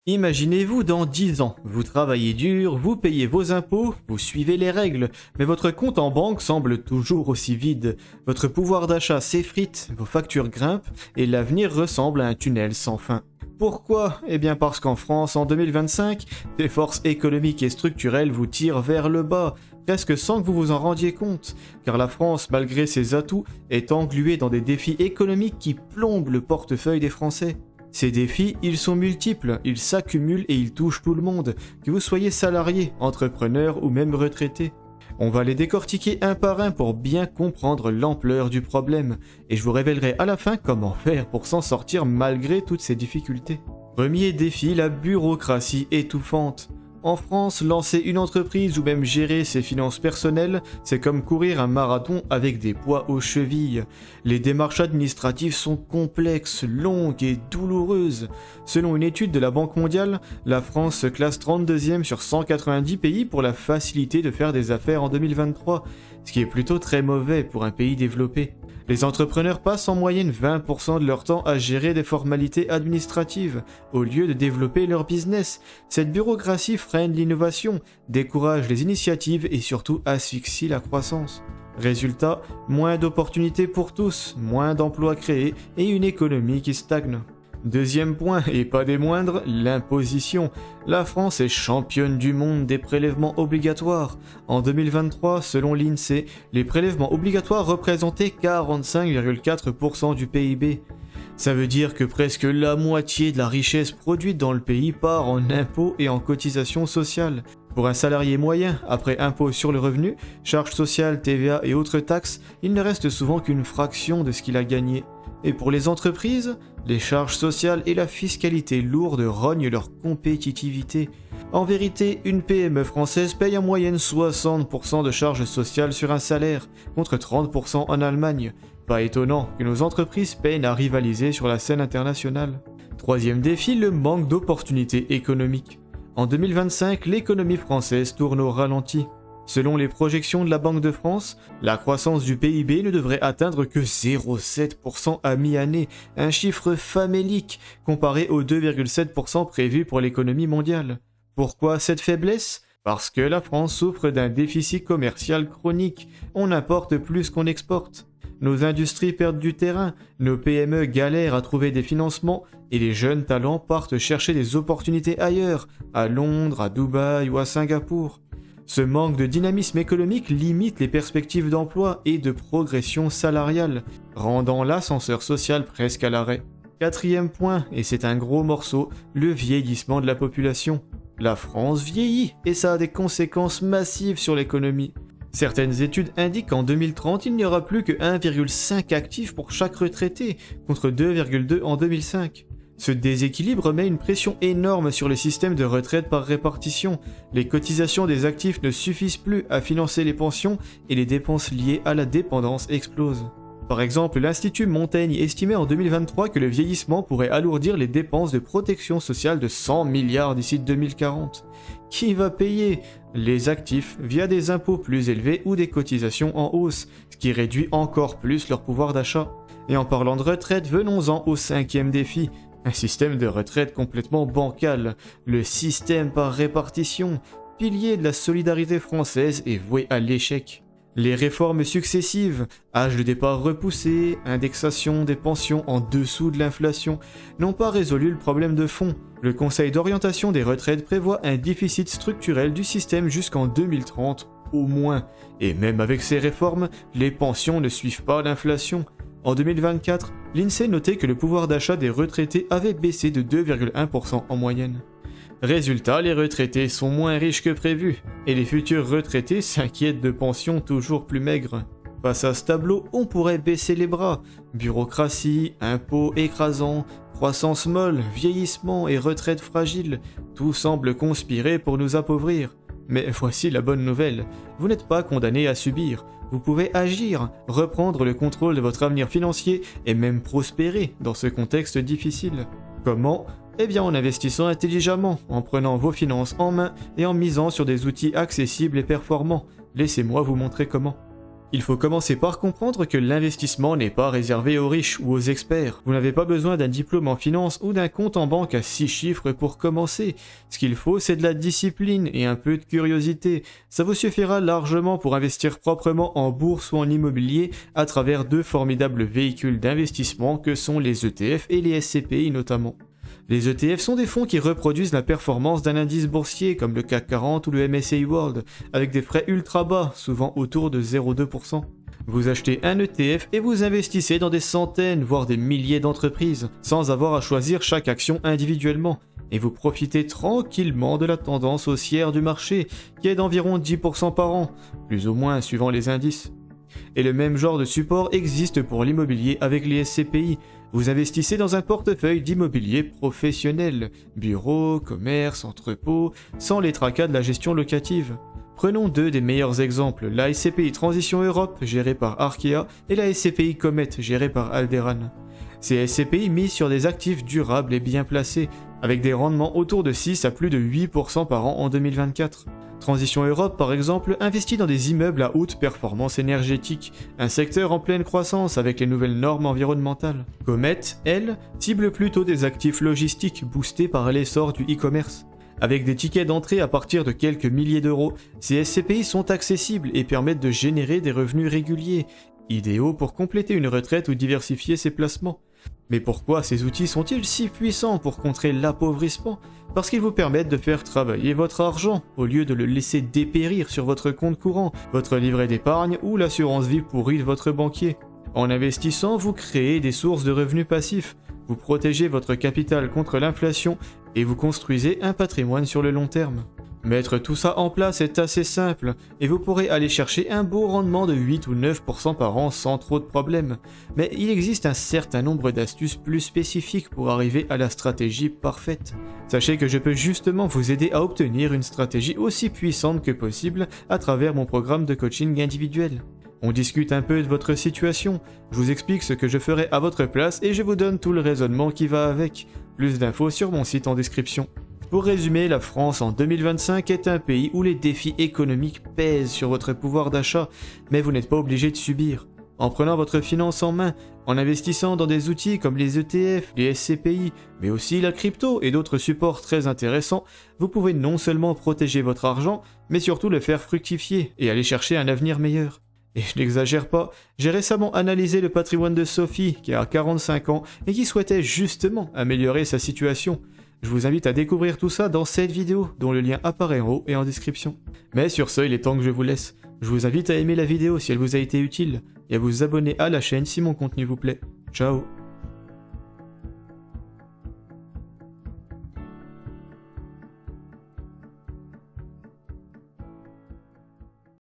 Imaginez-vous dans 10 ans, vous travaillez dur, vous payez vos impôts, vous suivez les règles, mais votre compte en banque semble toujours aussi vide, votre pouvoir d'achat s'effrite, vos factures grimpent et l'avenir ressemble à un tunnel sans fin. Pourquoi? Eh bien parce qu'en France, en 2025, des forces économiques et structurelles vous tirent vers le bas, presque sans que vous vous en rendiez compte, car la France, malgré ses atouts, est engluée dans des défis économiques qui plombent le portefeuille des Français. Ces défis, ils sont multiples, ils s'accumulent et ils touchent tout le monde, que vous soyez salarié, entrepreneur ou même retraité. On va les décortiquer un par un pour bien comprendre l'ampleur du problème, et je vous révélerai à la fin comment faire pour s'en sortir malgré toutes ces difficultés. Premier défi, la bureaucratie étouffante. En France, lancer une entreprise ou même gérer ses finances personnelles, c'est comme courir un marathon avec des poids aux chevilles. Les démarches administratives sont complexes, longues et douloureuses. Selon une étude de la Banque mondiale, la France se classe 32e sur 190 pays pour la facilité de faire des affaires en 2023, ce qui est plutôt très mauvais pour un pays développé. Les entrepreneurs passent en moyenne 20% de leur temps à gérer des formalités administratives, au lieu de développer leur business. Cette bureaucratie freine l'innovation, décourage les initiatives et surtout asphyxie la croissance. Résultat, moins d'opportunités pour tous, moins d'emplois créés et une économie qui stagne. Deuxième point, et pas des moindres, l'imposition. La France est championne du monde des prélèvements obligatoires. En 2023, selon l'INSEE, les prélèvements obligatoires représentaient 45,4% du PIB. Ça veut dire que presque la moitié de la richesse produite dans le pays part en impôts et en cotisations sociales. Pour un salarié moyen, après impôts sur le revenu, charges sociales, TVA et autres taxes, il ne reste souvent qu'une fraction de ce qu'il a gagné. Et pour les entreprises, les charges sociales et la fiscalité lourde rognent leur compétitivité. En vérité, une PME française paye en moyenne 60% de charges sociales sur un salaire, contre 30% en Allemagne. Pas étonnant que nos entreprises peinent à rivaliser sur la scène internationale. Troisième défi, le manque d'opportunités économiques. En 2025, l'économie française tourne au ralenti. Selon les projections de la Banque de France, la croissance du PIB ne devrait atteindre que 0,7% à mi-année, un chiffre famélique comparé aux 2,7% prévus pour l'économie mondiale. Pourquoi cette faiblesse? Parce que la France souffre d'un déficit commercial chronique, on importe plus qu'on exporte. Nos industries perdent du terrain, nos PME galèrent à trouver des financements et les jeunes talents partent chercher des opportunités ailleurs, à Londres, à Dubaï ou à Singapour. Ce manque de dynamisme économique limite les perspectives d'emploi et de progression salariale, rendant l'ascenseur social presque à l'arrêt. Quatrième point, et c'est un gros morceau, le vieillissement de la population. La France vieillit et ça a des conséquences massives sur l'économie. Certaines études indiquent qu'en 2030, il n'y aura plus que 1,5 actifs pour chaque retraité, contre 2,2 en 2005. Ce déséquilibre met une pression énorme sur le système de retraite par répartition. Les cotisations des actifs ne suffisent plus à financer les pensions et les dépenses liées à la dépendance explosent. Par exemple, l'Institut Montaigne estimait en 2023 que le vieillissement pourrait alourdir les dépenses de protection sociale de 100 milliards d'ici 2040. Qui va payer? Les actifs via des impôts plus élevés ou des cotisations en hausse, ce qui réduit encore plus leur pouvoir d'achat. Et en parlant de retraite, venons-en au cinquième défi. Un système de retraite complètement bancal, le système par répartition, pilier de la solidarité française est voué à l'échec. Les réformes successives, âge de départ repoussé, indexation des pensions en dessous de l'inflation, n'ont pas résolu le problème de fond. Le Conseil d'orientation des retraites prévoit un déficit structurel du système jusqu'en 2030 au moins. Et même avec ces réformes, les pensions ne suivent pas l'inflation. En 2024, l'INSEE notait que le pouvoir d'achat des retraités avait baissé de 2,1% en moyenne. Résultat, les retraités sont moins riches que prévu, et les futurs retraités s'inquiètent de pensions toujours plus maigres. Face à ce tableau, on pourrait baisser les bras. Bureaucratie, impôts écrasants, croissance molle, vieillissement et retraite fragile, tout semble conspirer pour nous appauvrir. Mais voici la bonne nouvelle, vous n'êtes pas condamné à subir. Vous pouvez agir, reprendre le contrôle de votre avenir financier et même prospérer dans ce contexte difficile. Comment? Eh bien en investissant intelligemment, en prenant vos finances en main et en misant sur des outils accessibles et performants. Laissez-moi vous montrer comment. Il faut commencer par comprendre que l'investissement n'est pas réservé aux riches ou aux experts. Vous n'avez pas besoin d'un diplôme en finance ou d'un compte en banque à 6 chiffres pour commencer. Ce qu'il faut, c'est de la discipline et un peu de curiosité. Ça vous suffira largement pour investir proprement en bourse ou en immobilier à travers 2 formidables véhicules d'investissement que sont les ETF et les SCPI notamment. Les ETF sont des fonds qui reproduisent la performance d'un indice boursier comme le CAC 40 ou le MSCI World, avec des frais ultra bas, souvent autour de 0,2%. Vous achetez un ETF et vous investissez dans des centaines, voire des milliers d'entreprises, sans avoir à choisir chaque action individuellement, et vous profitez tranquillement de la tendance haussière du marché, qui est d'environ 10% par an, plus ou moins suivant les indices. Et le même genre de support existe pour l'immobilier avec les SCPI. Vous investissez dans un portefeuille d'immobilier professionnel, bureaux, commerces, entrepôts, sans les tracas de la gestion locative. Prenons 2 des meilleurs exemples, la SCPI Transition Europe, gérée par Arkea, et la SCPI Comet, gérée par Alderan. Ces SCPI misent sur des actifs durables et bien placés, avec des rendements autour de 6 à plus de 8% par an en 2024. Transition Europe, par exemple, investit dans des immeubles à haute performance énergétique, un secteur en pleine croissance avec les nouvelles normes environnementales. Comet, elle, cible plutôt des actifs logistiques boostés par l'essor du e-commerce. Avec des tickets d'entrée à partir de quelques milliers d'euros, ces SCPI sont accessibles et permettent de générer des revenus réguliers, idéaux pour compléter une retraite ou diversifier ses placements. Mais pourquoi ces outils sont-ils si puissants pour contrer l'appauvrissement? Parce qu'ils vous permettent de faire travailler votre argent, au lieu de le laisser dépérir sur votre compte courant, votre livret d'épargne ou l'assurance vie pourrie de votre banquier. En investissant, vous créez des sources de revenus passifs, vous protégez votre capital contre l'inflation et vous construisez un patrimoine sur le long terme. Mettre tout ça en place est assez simple, et vous pourrez aller chercher un beau rendement de 8 ou 9% par an sans trop de problèmes. Mais il existe un certain nombre d'astuces plus spécifiques pour arriver à la stratégie parfaite. Sachez que je peux justement vous aider à obtenir une stratégie aussi puissante que possible à travers mon programme de coaching individuel. On discute un peu de votre situation, je vous explique ce que je ferai à votre place et je vous donne tout le raisonnement qui va avec. Plus d'infos sur mon site en description. Pour résumer, la France en 2025 est un pays où les défis économiques pèsent sur votre pouvoir d'achat, mais vous n'êtes pas obligé de subir. En prenant votre finance en main, en investissant dans des outils comme les ETF, les SCPI, mais aussi la crypto et d'autres supports très intéressants, vous pouvez non seulement protéger votre argent, mais surtout le faire fructifier et aller chercher un avenir meilleur. Et je n'exagère pas, j'ai récemment analysé le patrimoine de Sophie, qui a 45 ans et qui souhaitait justement améliorer sa situation. Je vous invite à découvrir tout ça dans cette vidéo, dont le lien apparaît en haut et en description. Mais sur ce, il est temps que je vous laisse. Je vous invite à aimer la vidéo si elle vous a été utile, et à vous abonner à la chaîne si mon contenu vous plaît. Ciao!